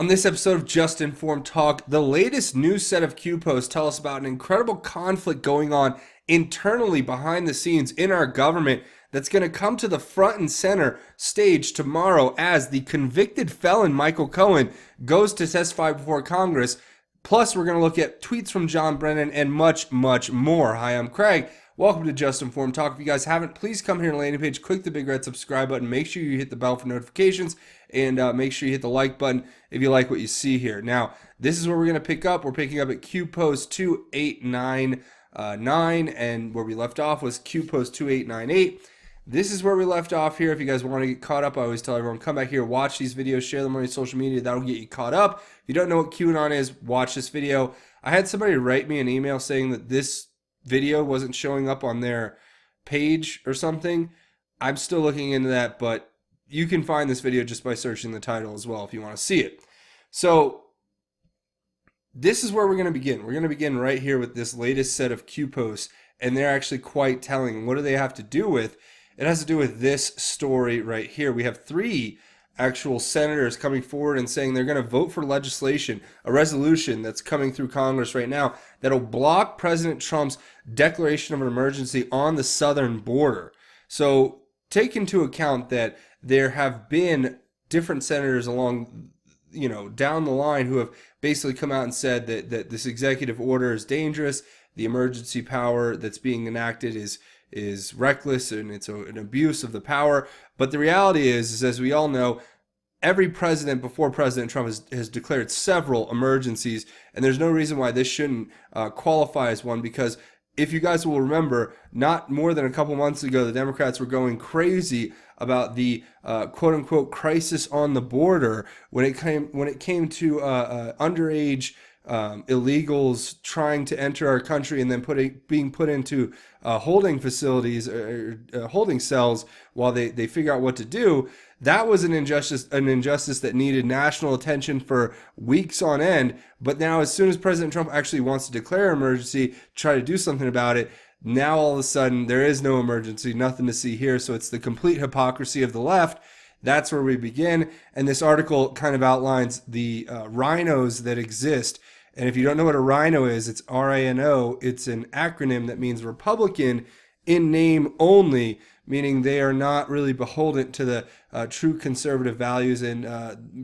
On this episode of Just Informed Talk, the latest news set of Q posts tell us about an incredible conflict going on internally behind the scenes in our government that's going to come to the front and center stage tomorrow as the convicted felon Michael Cohen goes to testify before Congress. Plus, we're going to look at tweets from John Brennan and much, much more. Hi, I'm Craig. Welcome to Just Informed Talk. If you guys haven't, please come here to the landing page, click the big red subscribe button, make sure you hit the bell for notifications, and make sure you hit the like button if you like what you see here. Now, this is where we're going to pick up. We're picking up at Q Post 2899, and where we left off was Q Post 2898. This is where we left off here. If you guys want to get caught up, I always tell everyone, come back here, watch these videos, share them on your social media. That'll get you caught up. If you don't know what QAnon is, watch this video. I had somebody write me an email saying that this video wasn't showing up on their page or something. I'm still looking into that, but you can find this video just by searching the title as well if you want to see it. So this is where we're going to begin. We're going to begin right here with this latest set of Q posts, and they're actually quite telling. What do they have to do with? It has to do with this story right here. We have three actual senators coming forward and saying they're going to vote for legislation, a resolution that's coming through Congress right now that'll block President Trump's declaration of an emergency on the southern border. So take into account that there have been different senators along, down the line who have basically come out and said that this executive order is dangerous. The emergency power that's being enacted is reckless and it's an abuse of the power. But the reality is as we all know, every president before President Trump has declared several emergencies, and there's no reason why this shouldn't qualify as one, because if you guys will remember, not more than a couple months ago, the Democrats were going crazy about the quote-unquote crisis on the border when it came to underage illegals trying to enter our country and then being put into holding facilities or holding cells while they figure out what to do. That was an injustice that needed national attention for weeks on end. But now, as soon as President Trump actually wants to declare an emergency, try to do something about it, now all of a sudden there is no emergency, nothing to see here. So it's the complete hypocrisy of the left. That's where we begin. And this article kind of outlines the rhinos that exist. And if you don't know what a rhino is, it's RINO. It's an acronym that means Republican in name only, meaning they are not really beholden to the true conservative values and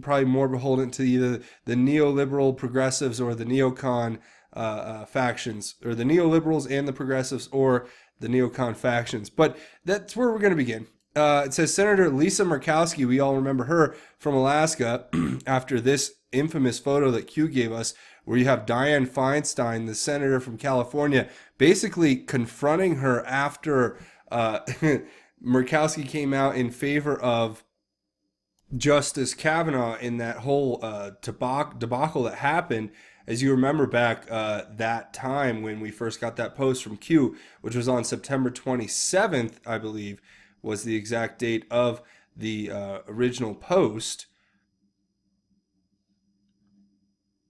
probably more beholden to either the neoliberal progressives or the neocon factions, or the neoliberals and the progressives or the neocon factions. But that's where we're going to begin. It says Senator Lisa Murkowski, we all remember her from Alaska, after this infamous photo that Q gave us, where you have Dianne Feinstein, the senator from California, basically confronting her after Murkowski came out in favor of Justice Kavanaugh in that whole debacle that happened. As you remember back that time when we first got that post from Q, which was on September 27th, I believe, was the exact date of the original post.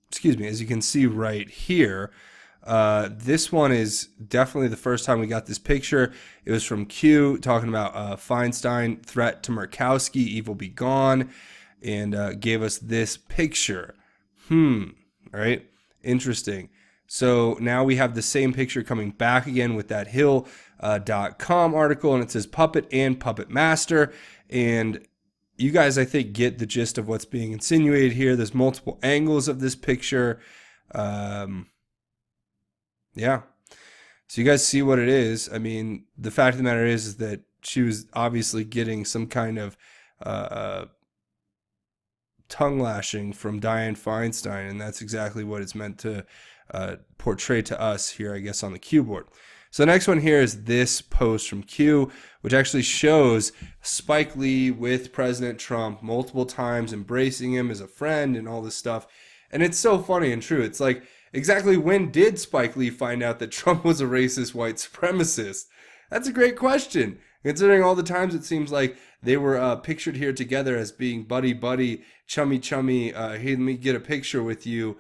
Excuse me, as you can see right here, this one is definitely the first time we got this picture. It was from Q talking about Feinstein, threat to Murkowski, evil be gone, and gave us this picture. All right, interesting. So now we have the same picture coming back again with that Hill.com article, and it says puppet and puppet master. And you guys, I think, get the gist of what's being insinuated here. There's multiple angles of this picture. Yeah. So you guys see what it is. I mean, the fact of the matter is that she was obviously getting some kind of tongue lashing from Dianne Feinstein, and that's exactly what it's meant to portray to us here, I guess, on the Q board. So the next one here is this post from Q, which actually shows Spike Lee with President Trump multiple times, embracing him as a friend and all this stuff. And it's so funny and true. It's like, exactly when did Spike Lee find out that Trump was a racist white supremacist? That's a great question, considering all the times it seems like they were pictured here together as being buddy-buddy, chummy-chummy. Hey, let me get a picture with you,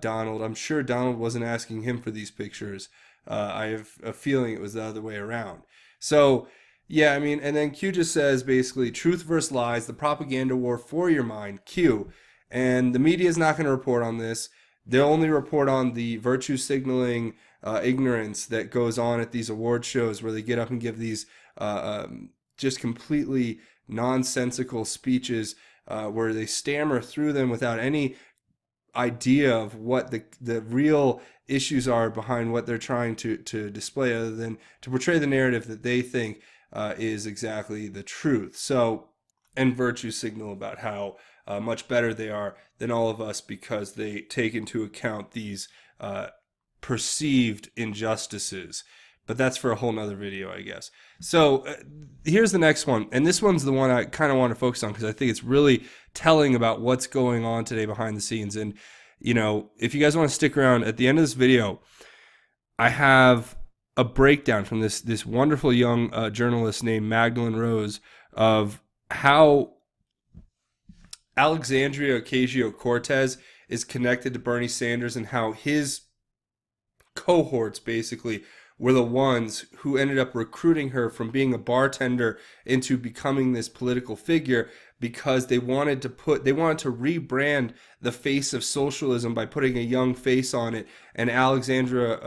Donald. I'm sure Donald wasn't asking him for these pictures. I have a feeling it was the other way around. So, yeah, I mean, and then Q just says basically truth versus lies, the propaganda war for your mind, Q. And the media is not going to report on this. They'll only report on the virtue signaling ignorance that goes on at these award shows where they get up and give these just completely nonsensical speeches where they stammer through them without any idea of what the real issues are behind what they're trying to display, other than to portray the narrative that they think is exactly the truth. So, and virtue signal about how much better they are than all of us because they take into account these perceived injustices. But that's for a whole nother video, I guess. So here's the next one. And this one's the one I kind of want to focus on because I think it's really telling about what's going on today behind the scenes. And, you know, if you guys want to stick around, at the end of this video, I have a breakdown from this wonderful young journalist named Magdalene Rose of how Alexandria Ocasio-Cortez is connected to Bernie Sanders and how his cohorts basically were the ones who ended up recruiting her from being a bartender into becoming this political figure because they wanted to rebrand the face of socialism by putting a young face on it. And Alexandria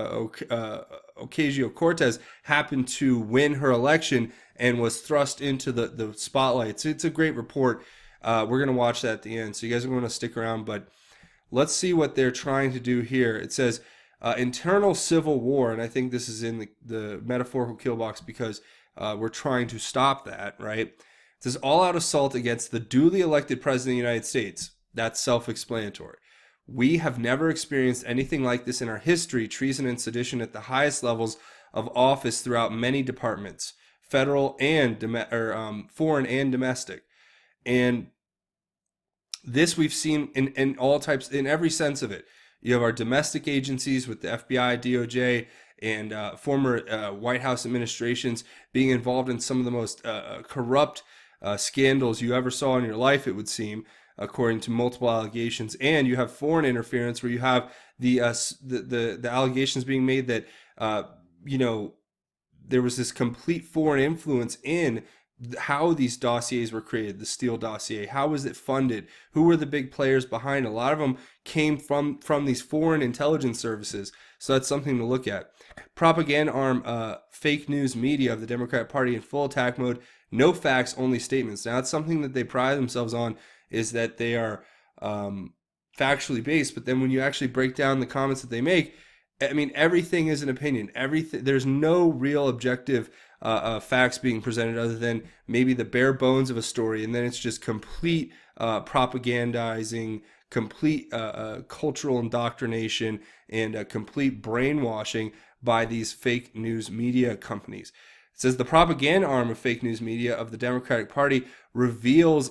Ocasio-Cortez happened to win her election and was thrust into the spotlight. So it's a great report. We're going to watch that at the end. So you guys are going to stick around, but let's see what they're trying to do here. It says, internal civil war, and I think this is in the metaphorical kill box because we're trying to stop that, right? It says all-out assault against the duly elected president of the United States. That's self-explanatory. We have never experienced anything like this in our history, treason and sedition at the highest levels of office throughout many departments, federal and foreign and domestic. And this we've seen in all types, in every sense of it. You have our domestic agencies with the FBI, DOJ, and former White House administrations being involved in some of the most corrupt scandals you ever saw in your life, it would seem, according to multiple allegations. And you have foreign interference where you have the allegations being made that, you know, there was this complete foreign influence in how these dossiers were created, the Steele dossier. How was it funded? Who were the big players behind? A lot of them came from these foreign intelligence services. So that's something to look at. Propaganda arm, fake news media of the Democratic Party in full attack mode. No facts, only statements. Now, that's something that they pride themselves on, is that they are factually based. But then when you actually break down the comments that they make, I mean, everything is an opinion. There's no real objective facts being presented other than maybe the bare bones of a story, and then it's just complete propagandizing, complete cultural indoctrination, and complete brainwashing by these fake news media companies. It says the propaganda arm of fake news media of the Democratic Party reveals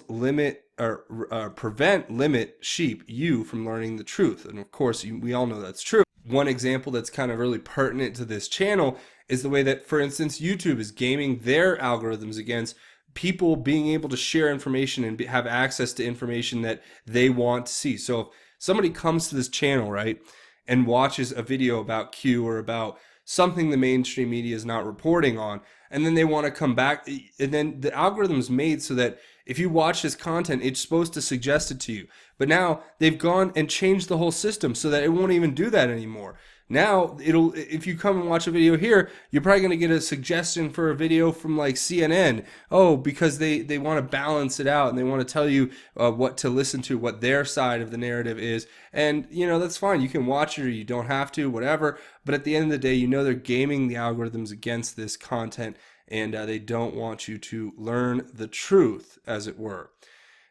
prevent limit sheep you from learning the truth. And of course, we all know that's true. One example that's kind of really pertinent to this channel is the way that, for instance, YouTube is gaming their algorithms against people being able to share information and have access to information that they want to see. So if somebody comes to this channel, right, and watches a video about Q or about something the mainstream media is not reporting on, and then they want to come back, and then the algorithm is made so that if you watch this content, it's supposed to suggest it to you. But now they've gone and changed the whole system so that it won't even do that anymore. Now, if you come and watch a video here, you're probably going to get a suggestion for a video from like CNN. Oh, because they want to balance it out and they want to tell you what to listen to, what their side of the narrative is. And, you know, that's fine. You can watch it or you don't have to, whatever. But at the end of the day, you know they're gaming the algorithms against this content, and they don't want you to learn the truth, as it were.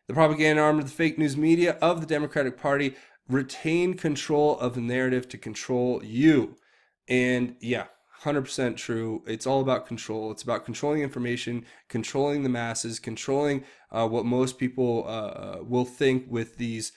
The propaganda arm of the fake news media of the Democratic Party retain control of the narrative to control you. And yeah, 100% true. It's all about control. It's about controlling information, controlling the masses, controlling what most people will think with these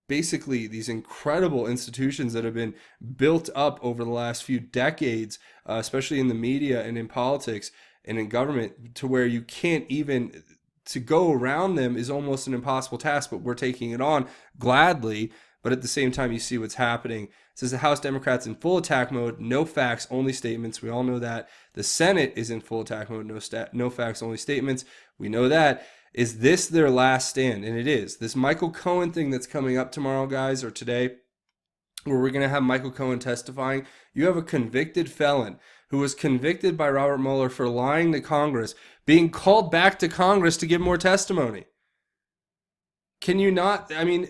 basically these incredible institutions that have been built up over the last few decades, especially in the media and in politics and in government, to where you can't even, to go around them is almost an impossible task, but we're taking it on gladly. But at the same time, you see what's happening. It says the House Democrats in full attack mode, no facts, only statements. We all know that. The Senate is in full attack mode, no facts, only statements. We know that. Is this their last stand? And it is. This Michael Cohen thing that's coming up tomorrow, guys, or today, where we're going to have Michael Cohen testifying. You have a convicted felon who was convicted by Robert Mueller for lying to Congress, being called back to Congress to give more testimony. Can you not? I mean,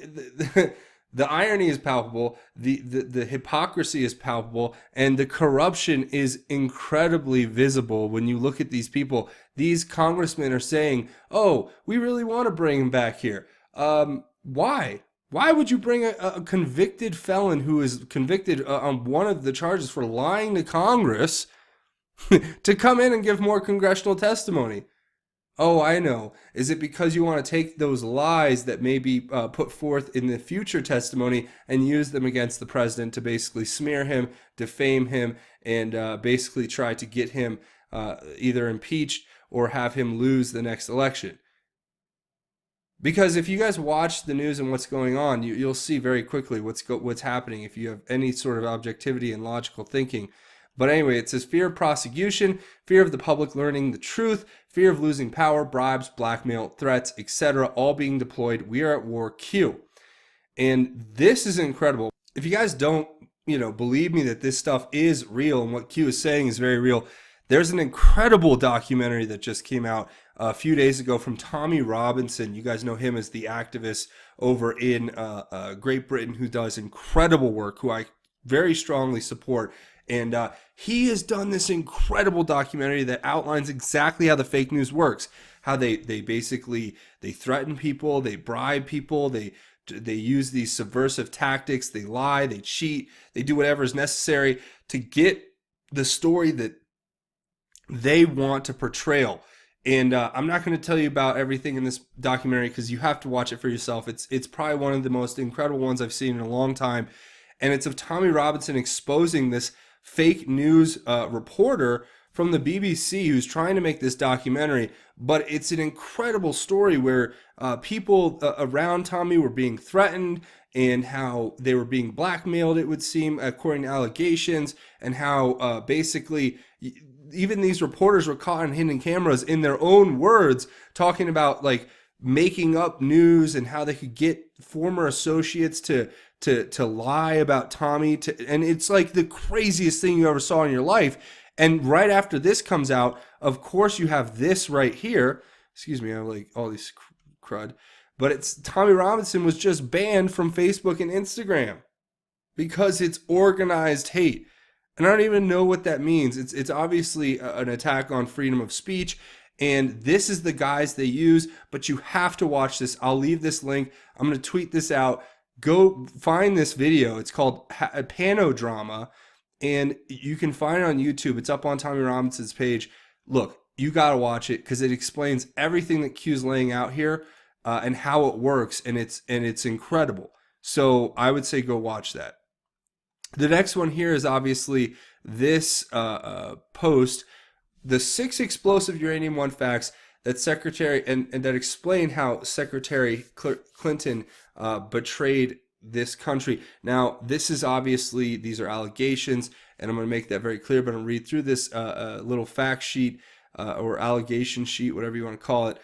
the irony is palpable, the hypocrisy is palpable, and the corruption is incredibly visible when you look at these people. These congressmen are saying, oh, we really want to bring him back here. Why? Why would you bring a convicted felon who is convicted on one of the charges for lying to Congress to come in and give more congressional testimony? Oh, I know. Is it because you want to take those lies that may be put forth in the future testimony and use them against the president to basically smear him, defame him, and basically try to get him either impeached or have him lose the next election? Because if you guys watch the news and what's going on, you'll see very quickly what's happening if you have any sort of objectivity and logical thinking. But anyway, it says fear of prosecution, fear of the public learning the truth, fear of losing power, bribes, blackmail, threats, etc., all being deployed. We are at war, Q. And this is incredible. If you guys don't, believe me that this stuff is real and what Q is saying is very real, there's an incredible documentary that just came out a few days ago from Tommy Robinson. You guys know him as the activist over in Great Britain who does incredible work, who I very strongly support. And he has done this incredible documentary that outlines exactly how the fake news works, how they basically threaten people, they bribe people, they use these subversive tactics, they lie, they cheat, they do whatever is necessary to get the story that they want to portray. And I'm not going to tell you about everything in this documentary because you have to watch it for yourself. It's probably one of the most incredible ones I've seen in a long time. And it's of Tommy Robinson exposing this fake news reporter from the BBC who's trying to make this documentary. But it's an incredible story where people around Tommy were being threatened and how they were being blackmailed, it would seem, according to allegations, and how basically even these reporters were caught on hidden cameras in their own words talking about like making up news and how they could get former associates to lie about Tommy, and it's like the craziest thing you ever saw in your life. And right after this comes out, of course you have this right here. Excuse me, I have like all these crud. But it's Tommy Robinson was just banned from Facebook and Instagram because it's organized hate. And I don't even know what that means. It's obviously an attack on freedom of speech. And this is the guys they use, but you have to watch this. I'll leave this link. I'm going to tweet this out. Go find this video. It's called Panodrama, and you can find it on YouTube. It's up on Tommy Robinson's page. Look, you got to watch it because it explains everything that Q's laying out here and how it works, and it's incredible. So I would say go watch that. The next one here is obviously this post, the 6 explosive uranium-1 facts that Secretary and that explain how Secretary Clinton betrayed this country. Now, this is obviously, these are allegations, and I'm going to make that very clear, but I'm going to read through this little fact sheet or allegation sheet, whatever you want to call it.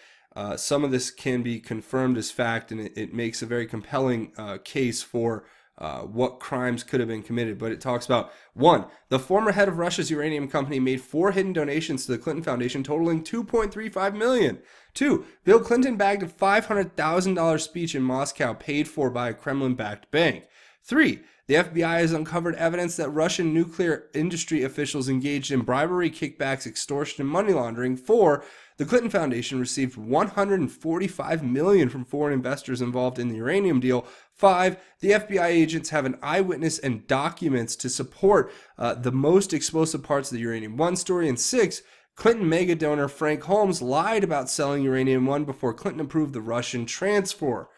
Some of this can be confirmed as fact, and it makes a very compelling case for what crimes could have been committed. But it talks about, 1, the former head of Russia's uranium company made 4 hidden donations to the Clinton Foundation totaling $2.35 million. 2, Bill Clinton bagged a $500,000 speech in Moscow paid for by a Kremlin-backed bank. 3, the FBI has uncovered evidence that Russian nuclear industry officials engaged in bribery, kickbacks, extortion, and money laundering. 4, the Clinton Foundation received $145 million from foreign investors involved in the uranium deal. 5, the FBI agents have an eyewitness and documents to support the most explosive parts of the Uranium-1 story. And 6, Clinton mega donor Frank Holmes lied about selling Uranium-1 before Clinton approved the Russian transfer.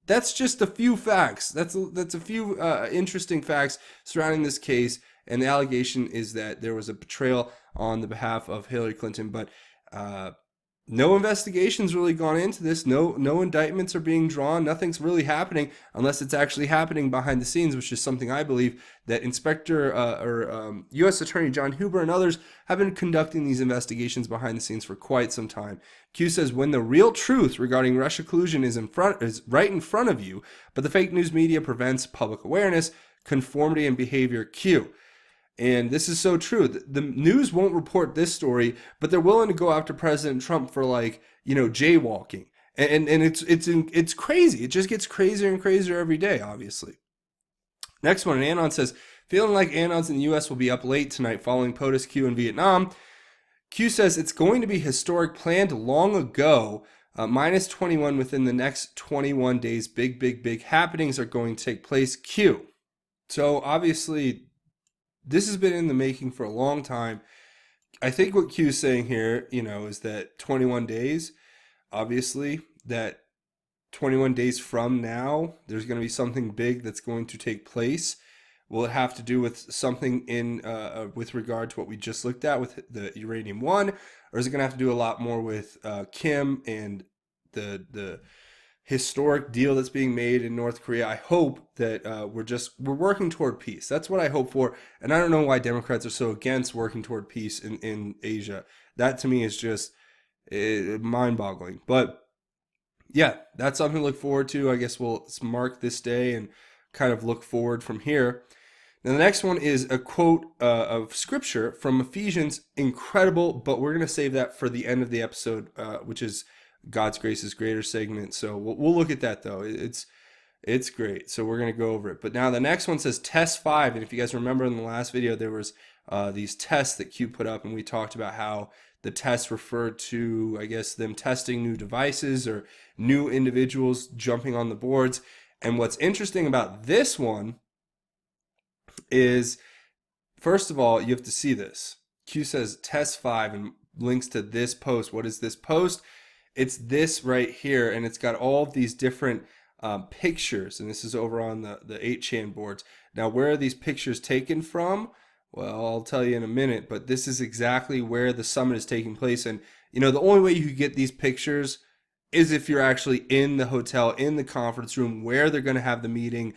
That's just a few facts. That's a few interesting facts surrounding this case. And the allegation is that there was a betrayal on the behalf of Hillary Clinton. But no investigations really gone into this. No indictments are being drawn. Nothing's really happening unless it's actually happening behind the scenes, which is something I believe that Inspector U.S. Attorney John Huber and others have been conducting these investigations behind the scenes for quite some time. Q says when the real truth regarding Russia collusion is right in front of you, but the fake news media prevents public awareness, conformity, and behavior. Q. And this is so true. The news won't report this story, but they're willing to go after President Trump for jaywalking. And it's crazy. It just gets crazier and crazier every day, obviously. Next one, Anon says, feeling like Anons in the U.S. will be up late tonight following POTUS Q in Vietnam. Q says it's going to be historic, planned long ago. Minus 21 within the next 21 days. Big happenings are going to take place. Q. So obviously, this has been in the making for a long time. I think what Q is saying here, is that 21 days, obviously, that 21 days from now, there's going to be something big that's going to take place. Will it have to do with something with regard to what we just looked at with the Uranium One, or is it going to have to do a lot more with Kim and the historic deal that's being made in North Korea? I hope that we're working toward peace. That's what I hope for. And I don't know why Democrats are so against working toward peace in Asia. That to me is just mind-boggling. But yeah, that's something to look forward to. I guess we'll mark this day and kind of look forward from here. Now the next one is a quote of scripture from Ephesians. Incredible, but we're going to save that for the end of the episode, which is God's Grace is Greater segment. So we'll look at that though. It's great. So we're going to go over it. But now the next one says test 5. And if you guys remember in the last video, there was these tests that Q put up, and we talked about how the tests referred to, I guess, them testing new devices or new individuals jumping on the boards. And what's interesting about this one is, first of all, you have to see this. Q says test 5 and links to this post. What is this post? It's this right here, and it's got all of these different pictures, and this is over on the 8chan boards. Now, where are these pictures taken from? Well, I'll tell you in a minute, but this is exactly where the summit is taking place. And, the only way you could get these pictures is if you're actually in the hotel, in the conference room, where they're going to have the meeting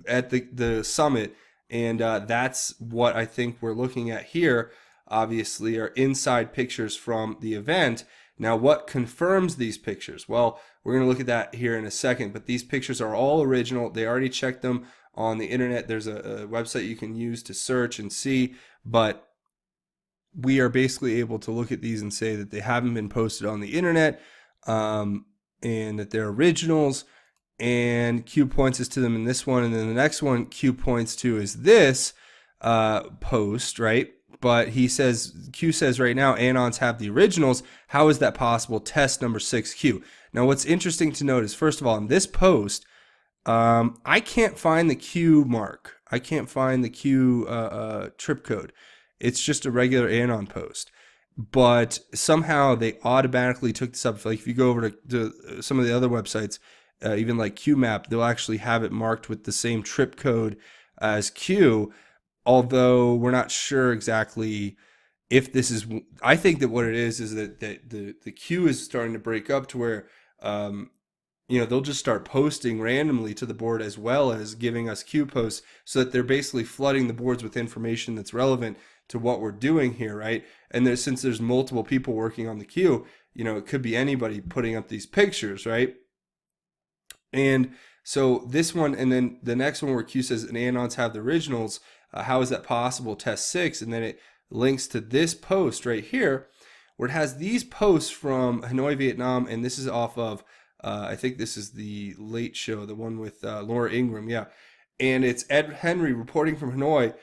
at the summit. And that's what I think we're looking at here, obviously, are inside pictures from the event. Now, what confirms these pictures? Well, we're going to look at that here in a second, but these pictures are all original. They already checked them on the internet. There's a website you can use to search and see, but we are basically able to look at these and say that they haven't been posted on the internet, and that they're originals, and Q points us to them in this one, and then the next one Q points to is this post, right? But Q says right now, Anons have the originals. How is that possible? Test number 6Q. Now, what's interesting to note is, first of all, in this post, I can't find the Q mark. I can't find the Q trip code. It's just a regular Anon post. But somehow they automatically took this up. Like if you go over to some of the other websites, even like QMap, they'll actually have it marked with the same trip code as Q. Although we're not sure exactly if this is, I think that what it is that the queue is starting to break up to where, they'll just start posting randomly to the board as well as giving us queue posts, so that they're basically flooding the boards with information that's relevant to what we're doing here, right? And since there's multiple people working on the queue, it could be anybody putting up these pictures, right? And so this one, and then the next one where Q says, and Anons have the originals, how is that possible? Test 6. And then it links to this post right here, where it has these posts from Hanoi, Vietnam. And this is off of, I think this is the Late Show, the one with Laura Ingraham. Yeah. And it's Ed Henry reporting from Hanoi,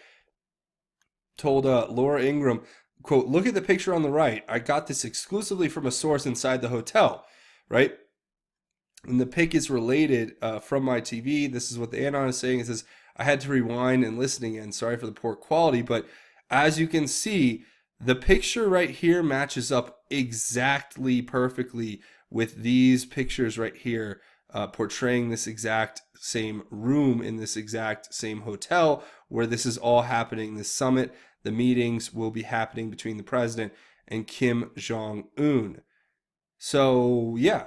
told Laura Ingraham, quote, "Look at the picture on the right. I got this exclusively from a source inside the hotel," right? And the pic is related from my TV. This is what the Anon is saying. It says, I had to rewind and listen again. Sorry for the poor quality. But as you can see, the picture right here matches up exactly perfectly with these pictures right here, portraying this exact same room in this exact same hotel where this is all happening. This summit, the meetings will be happening between the president and Kim Jong-un. So yeah,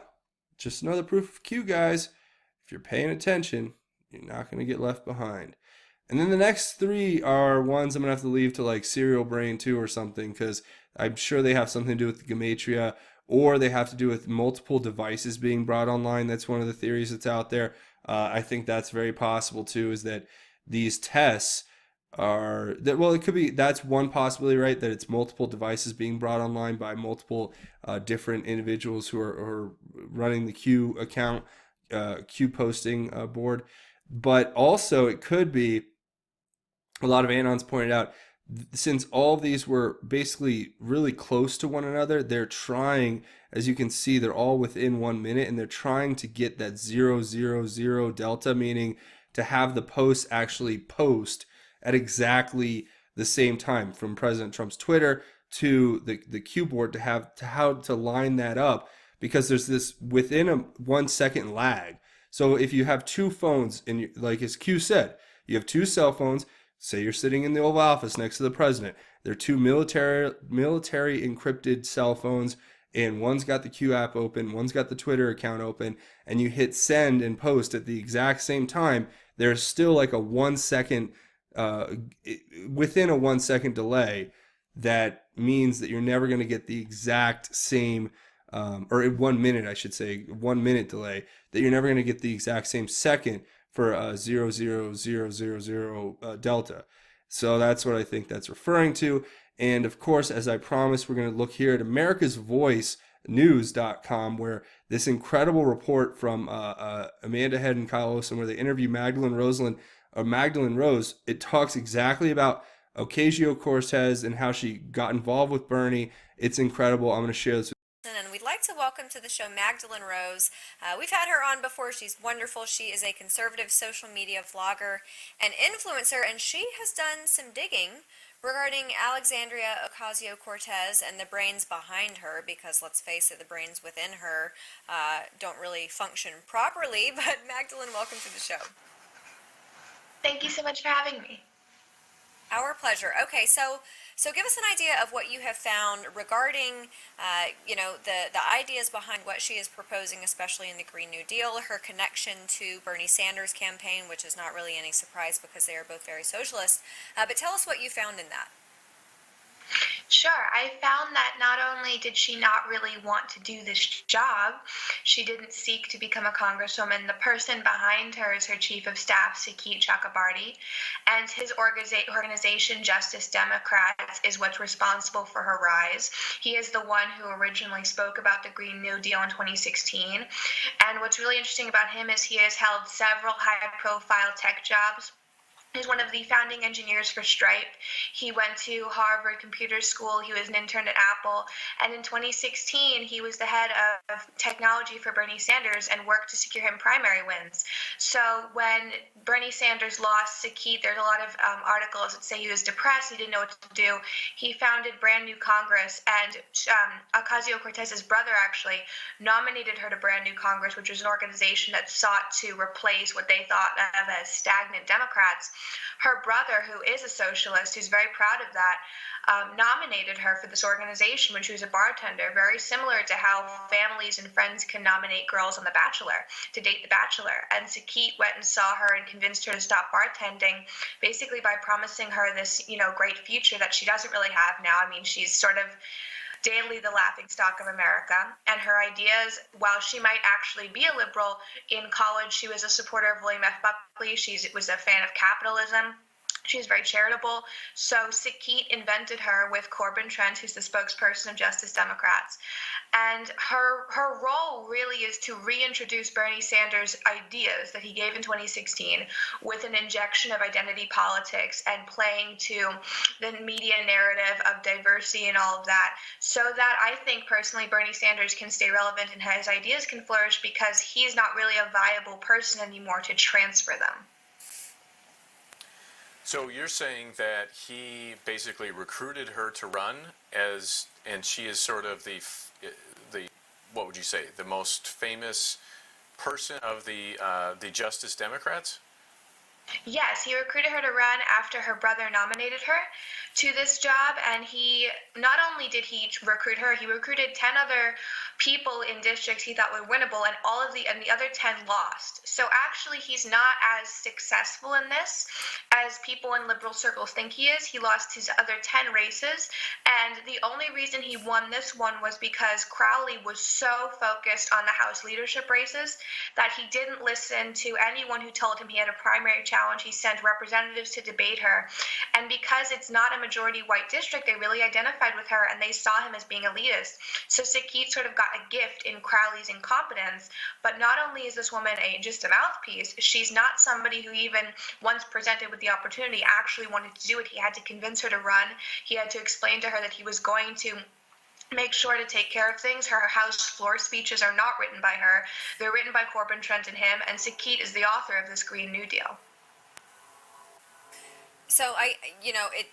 just another proof of Q, guys. If you're paying attention, you're not going to get left behind. And then the next three are ones I'm gonna have to leave to like Serial Brain 2 or something, because I'm sure they have something to do with the Gematria, or they have to do with multiple devices being brought online. That's one of the theories that's out there. I think that's very possible too. Is that these tests are that, well, it could be, that's one possibility, right? That it's multiple devices being brought online by multiple different individuals who are running the Q account, Q posting board. But also, it could be, a lot of Anons pointed out, since all of these were basically really close to one another, they're trying, as you can see, they're all within 1 minute, and they're trying to get that 000 delta, meaning to have the posts actually post at exactly the same time from President Trump's Twitter to the Q board, to have to how to line that up, because there's this within a 1 second lag. So if you have two phones, and like as Q said, you have two cell phones. Say you're sitting in the Oval Office next to the president. They're two military encrypted cell phones, and one's got the Q app open, one's got the Twitter account open, and you hit send and post at the exact same time. There's still like a 1 second, uh, within a 1 second delay. That means that you're never going to get the exact same, or in 1 minute, I should say, 1 minute delay, that you're never going to get the exact same second for 00000 delta. So that's what I think that's referring to. And of course, as I promised, we're going to look here at americasvoicenews.com, where this incredible report from Amanda Head and Kyle Olson, where they interview Magdalene Rose, it talks exactly about Ocasio-Cortez and how she got involved with Bernie. It's incredible. I'm going to share this. And we'd like to welcome to the show Magdalene Rose. We've had her on before. She's wonderful. She is a conservative social media vlogger and influencer, and she has done some digging regarding Alexandria Ocasio-Cortez and the brains behind her, because let's face it, the brains within her don't really function properly. But Magdalene, welcome to the show. Thank you so much for having me. Our pleasure. Okay, so give us an idea of what you have found regarding, the ideas behind what she is proposing, especially in the Green New Deal, her connection to Bernie Sanders' campaign, which is not really any surprise because they are both very socialist. But tell us what you found in that. Sure. I found that not only did she not really want to do this job, she didn't seek to become a congresswoman. The person behind her is her chief of staff, Sakit Chakrabarti, and his organization, Justice Democrats, is what's responsible for her rise. He is the one who originally spoke about the Green New Deal in 2016. And what's really interesting about him is he has held several high-profile tech jobs. He's one of the founding engineers for Stripe. He went to Harvard Computer School. He was an intern at Apple. And in 2016, he was the head of technology for Bernie Sanders and worked to secure him primary wins. So when Bernie Sanders lost Sakit, there's a lot of articles that say he was depressed, he didn't know what to do. He founded Brand New Congress, and Ocasio-Cortez's brother actually nominated her to Brand New Congress, which was an organization that sought to replace what they thought of as stagnant Democrats. Her brother, who is a socialist, who's very proud of that, nominated her for this organization when she was a bartender, very similar to how families and friends can nominate girls on The Bachelor to date The Bachelor. And Sakit went and saw her and convinced her to stop bartending, basically by promising her this, great future that she doesn't really have now. I mean, she's sort of daily the laughingstock of America, and her ideas, while she might actually be a liberal, in college she was a supporter of William F. Buckley. She was a fan of capitalism. She's very charitable. So Sakit invented her with Corbin Trent, who's the spokesperson of Justice Democrats. And her role really is to reintroduce Bernie Sanders' ideas that he gave in 2016 with an injection of identity politics and playing to the media narrative of diversity and all of that, so that I think personally Bernie Sanders can stay relevant and his ideas can flourish, because he's not really a viable person anymore to transfer them. So you're saying that he basically recruited her to run and she is sort of the what would you say, the most famous person of the Justice Democrats? Yes, he recruited her to run after her brother nominated her to this job, and he not only did he recruit her, he recruited 10 other people in districts he thought were winnable, and the other 10 lost. So actually, he's not as successful in this as people in liberal circles think he is. He lost his other 10 races, and the only reason he won this one was because Crowley was so focused on the House leadership races that he didn't listen to anyone who told him he had a primary challenge. He sent representatives to debate her. And because it's not a majority white district, they really identified with her and they saw him as being elitist. So Sakit sort of got a gift in Crowley's incompetence. But not only is this woman just a mouthpiece, she's not somebody who even once presented with the opportunity actually wanted to do it. He had to convince her to run. He had to explain to her that he was going to make sure to take care of things. Her House floor speeches are not written by her. They're written by Corbin, Trent, and him, and Sakit is the author of this Green New Deal. So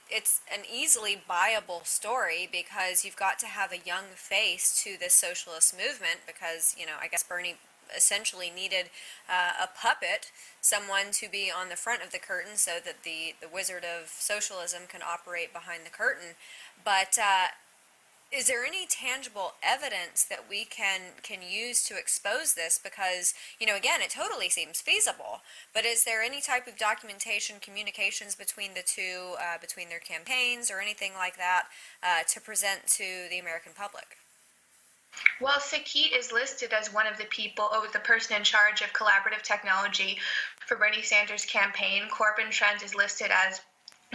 it's an easily buyable story because you've got to have a young face to this socialist movement because, I guess Bernie essentially needed a puppet, someone to be on the front of the curtain so that the wizard of socialism can operate behind the curtain. But is there any tangible evidence that we can use to expose this? Because, again, it totally seems feasible, but is there any type of documentation, communications between the two, between their campaigns or anything like that to present to the American public? Well, Sakit is listed as one of the people, the person in charge of collaborative technology for Bernie Sanders' campaign. Corbin Trent is listed as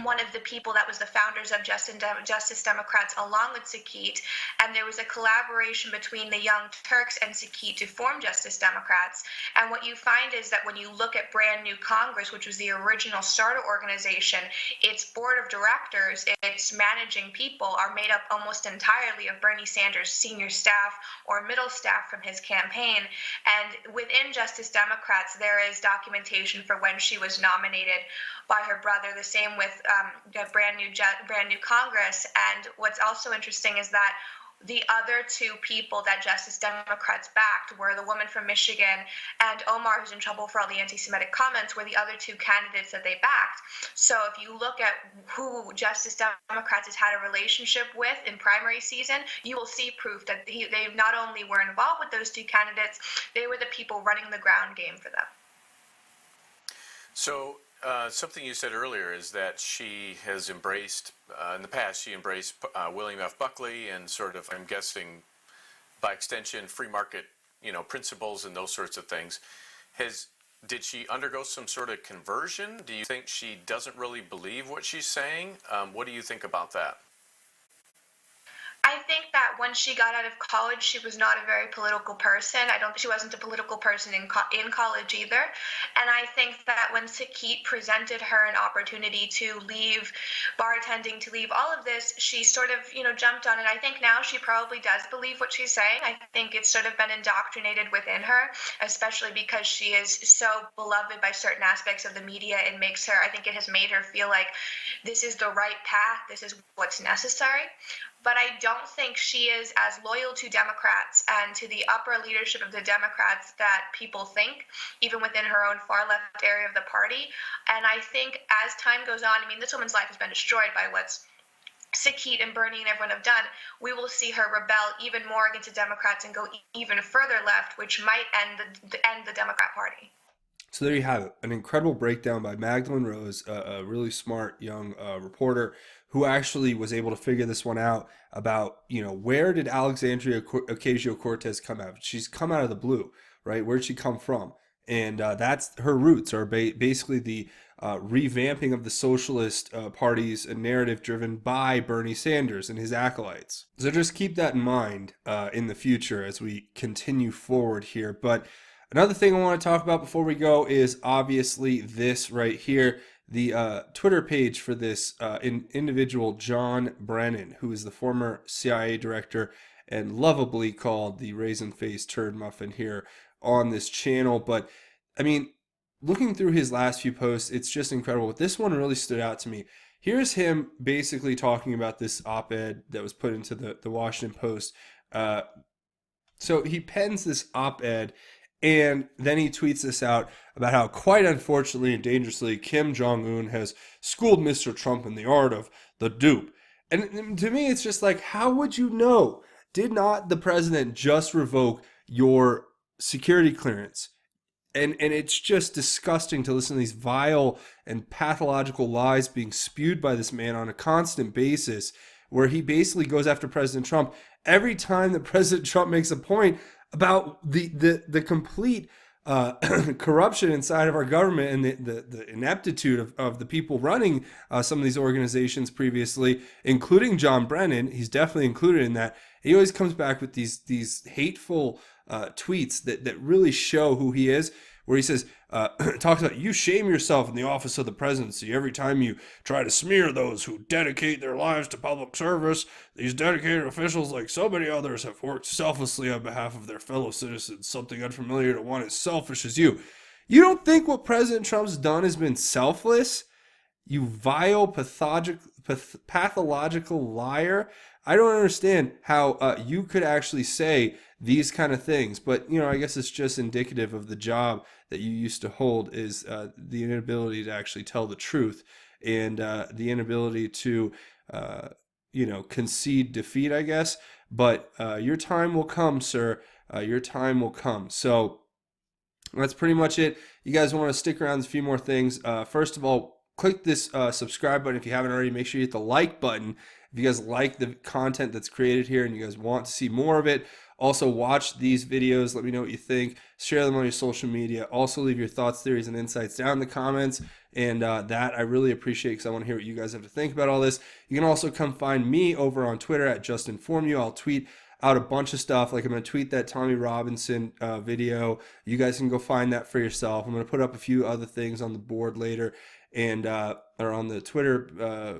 one of the people that was the founders of Justice Democrats along with Sakit, and there was a collaboration between the Young Turks and Sakit to form Justice Democrats. And what you find is that when you look at Brand New Congress, which was the original starter organization, its board of directors, its managing people are made up almost entirely of Bernie Sanders' senior staff or middle staff from his campaign. And within Justice Democrats, there is documentation for when she was nominated by her brother, the same with the brand new Congress. And what's also interesting is that the other two people that Justice Democrats backed were the woman from Michigan and Omar, who's in trouble for all the anti-Semitic comments, were the other two candidates that they backed. So if you look at who Justice Democrats has had a relationship with in primary season, you will see proof that they not only were involved with those two candidates, they were the people running the ground game for them. So something you said earlier is that she has embraced, in the past, she embraced William F. Buckley and sort of, I'm guessing, by extension, free market, principles and those sorts of things. Did she undergo some sort of conversion? Do you think she doesn't really believe what she's saying? What do you think about that? I think that when she got out of college, she was not a very political person. She wasn't a political person in college either. And I think that when Sakit presented her an opportunity to leave bartending, to leave all of this, she sort of, jumped on it. I think now she probably does believe what she's saying. I think it's sort of been indoctrinated within her, especially because she is so beloved by certain aspects of the media. I think it has made her feel like this is the right path. This is what's necessary. But I don't think she is as loyal to Democrats and to the upper leadership of the Democrats that people think, even within her own far left area of the party. And I think as time goes on, this woman's life has been destroyed by what's Sakit and Bernie and everyone have done. We will see her rebel even more against the Democrats and go even further left, which might end the Democrat Party. So there you have it, an incredible breakdown by Magdalene Rose, a really smart young reporter who actually was able to figure this one out about, where did Alexandria Ocasio-Cortez come out? She's come out of the blue, right? Where'd she come from? And that's her roots are basically the revamping of the socialist party's narrative driven by Bernie Sanders and his acolytes. So just keep that in mind in the future as we continue forward here. But another thing I want to talk about before we go is obviously this right here, the Twitter page for this individual, John Brennan, who is the former CIA director and lovably called the raisin-faced turd muffin here on this channel. But, looking through his last few posts, it's just incredible. But this one really stood out to me. Here's him basically talking about this op-ed that was put into the Washington Post. So he pens this op-ed, And then he tweets this out about how, quite unfortunately and dangerously, Kim Jong-un has schooled Mr. Trump in the art of the dupe. And to me, it's just like, how would you know? Did not the president just revoke your security clearance? And it's just disgusting to listen to these vile and pathological lies being spewed by this man on a constant basis, where he basically goes after President Trump every time that President Trump makes a point about the complete corruption inside of our government and the ineptitude of the people running some of these organizations previously, including John Brennan. He's definitely included in that. He always comes back with these hateful tweets that really show who he is, where he says, talks about, you shame yourself in the office of the presidency every time you try to smear those who dedicate their lives to public service. These dedicated officials, like so many others, have worked selflessly on behalf of their fellow citizens, something unfamiliar to one as selfish as you. You don't think what President Trump's done has been selfless? You vile, pathological liar. I don't understand how you could actually say these kind of things. But, I guess it's just indicative of the job that you used to hold, is the inability to actually tell the truth, and the inability to, concede defeat, I guess. But your time will come, sir. Your time will come. So that's pretty much it. You guys want to stick around, a few more things. First of all, click this subscribe button if you haven't already. Make sure you hit the like button if you guys like the content that's created here and you guys want to see more of it. Also, watch these videos. Let me know what you think. Share them on your social media. Also, leave your thoughts, theories, and insights down in the comments. And that I really appreciate, because I want to hear what you guys have to think about all this. You can also come find me over on Twitter at JustInformYou. I'll tweet out a bunch of stuff. Like, I'm going to tweet that Tommy Robinson video. You guys can go find that for yourself. I'm going to put up a few other things on the board later, and or on the Twitter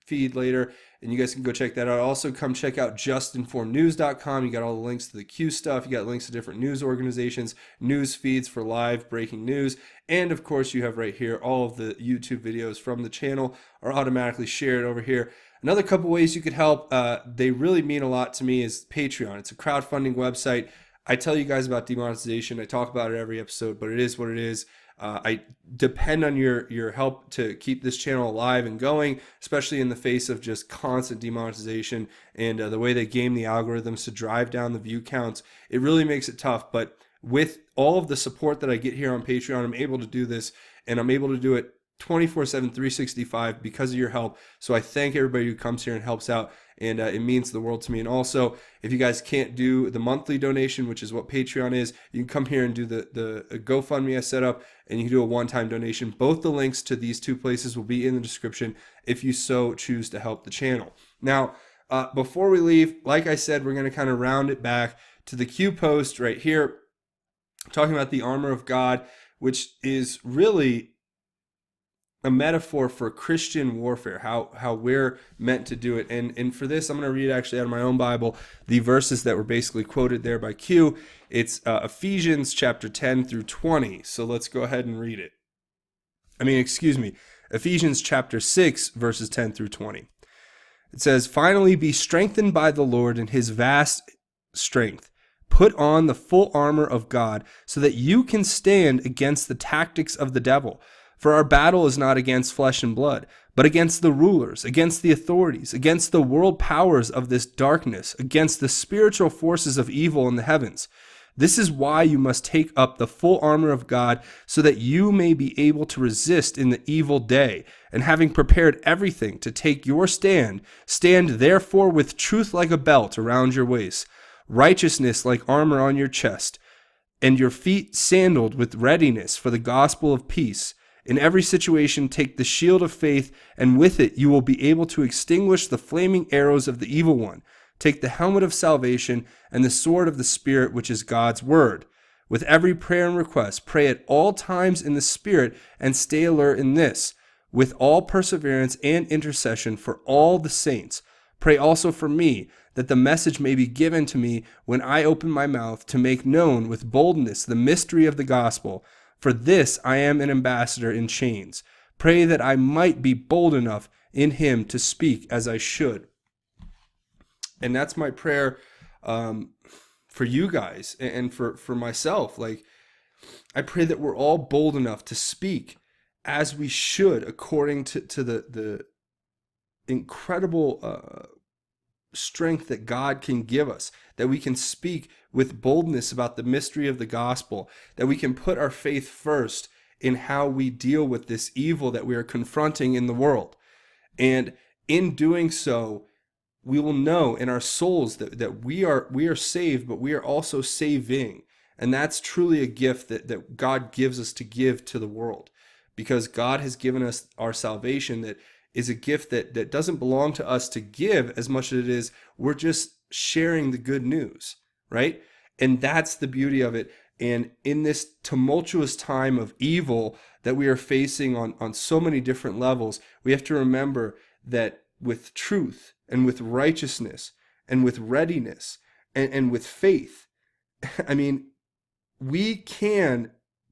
feed later, and you guys can go check that out. Also, come check out justinformednews.com. You got all the links to the Q stuff. You got links to different news organizations, news feeds for live breaking news, and of course, you have right here all of the YouTube videos from the channel are automatically shared over here. Another couple ways you could help, they really mean a lot to me, is Patreon. It's a crowdfunding website. I tell you guys about demonetization. I talk about it every episode, but it is what it is. I depend on your help to keep this channel alive and going, especially in the face of just constant demonetization and the way they game the algorithms to drive down the view counts. It really makes it tough, but with all of the support that I get here on Patreon, I'm able to do this, and I'm able to do it 24/7, 365 because of your help. So I thank everybody who comes here and helps out, and it means the world to me. And also, if you guys can't do the monthly donation, which is what Patreon is, you can come here and do the GoFundMe I set up, and you can do a one-time donation. Both the links to these two places will be in the description if you so choose to help the channel. Now, before we leave, like I said, we're going to kind of round it back to the Q post right here, talking about the armor of God, which is really a metaphor for Christian warfare, how we're meant to do it. And for this, I'm going to read actually out of my own Bible the verses that were basically quoted there by Q. It's Ephesians chapter 10 through 20. So let's go ahead and read it. Ephesians chapter 6, verses 10 through 20. It says, "Finally be strengthened by the Lord in his vast strength. Put on the full armor of God so that you can stand against the tactics of the devil. For our battle is not against flesh and blood, but against the rulers, against the authorities, against the world powers of this darkness, against the spiritual forces of evil in the heavens. This is why you must take up the full armor of God, so that you may be able to resist in the evil day. And having prepared everything to take your stand, stand therefore with truth like a belt around your waist, righteousness like armor on your chest, and your feet sandaled with readiness for the gospel of peace. In every situation, take the shield of faith, and with it you will be able to extinguish the flaming arrows of the evil one. Take the helmet of salvation and the sword of the Spirit, which is God's word. With every prayer and request, pray at all times in the Spirit, and stay alert in this, with all perseverance and intercession for all the saints. Pray also for me, that the message may be given to me when I open my mouth to make known with boldness the mystery of the gospel. For this I am an ambassador in chains. Pray that I might be bold enough in him to speak as I should." And that's my prayer for you guys and for myself. Like, I pray that we're all bold enough to speak as we should, according to the incredible strength that God can give us, that we can speak with boldness about the mystery of the gospel, that we can put our faith first in how we deal with this evil that we are confronting in the world. And in doing so, we will know in our souls that we are saved, but we are also saving. And that's truly a gift that God gives us to give to the world, because God has given us our salvation that is a gift that doesn't belong to us to give as much as it is we're just sharing the good news, right? And that's the beauty of it. And in this tumultuous time of evil that we are facing on so many different levels, we have to remember that with truth and with righteousness and with readiness and with faith, I mean, we can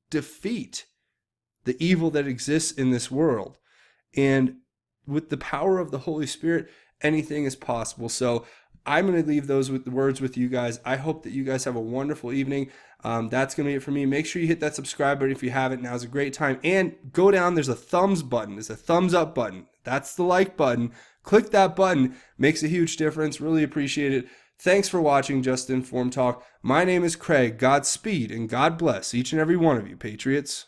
defeat the evil that exists in this world. And with the power of the Holy Spirit, anything is possible. So I'm going to leave those with the words with you guys. I hope that you guys have a wonderful evening. That's going to be it for me. Make sure you hit that subscribe button if you haven't. Now's a great time. And go down. There's a thumbs button. There's a thumbs up button. That's the like button. Click that button. Makes a huge difference. Really appreciate it. Thanks for watching Just Informed Talk. My name is Craig. Godspeed and God bless each and every one of you, Patriots.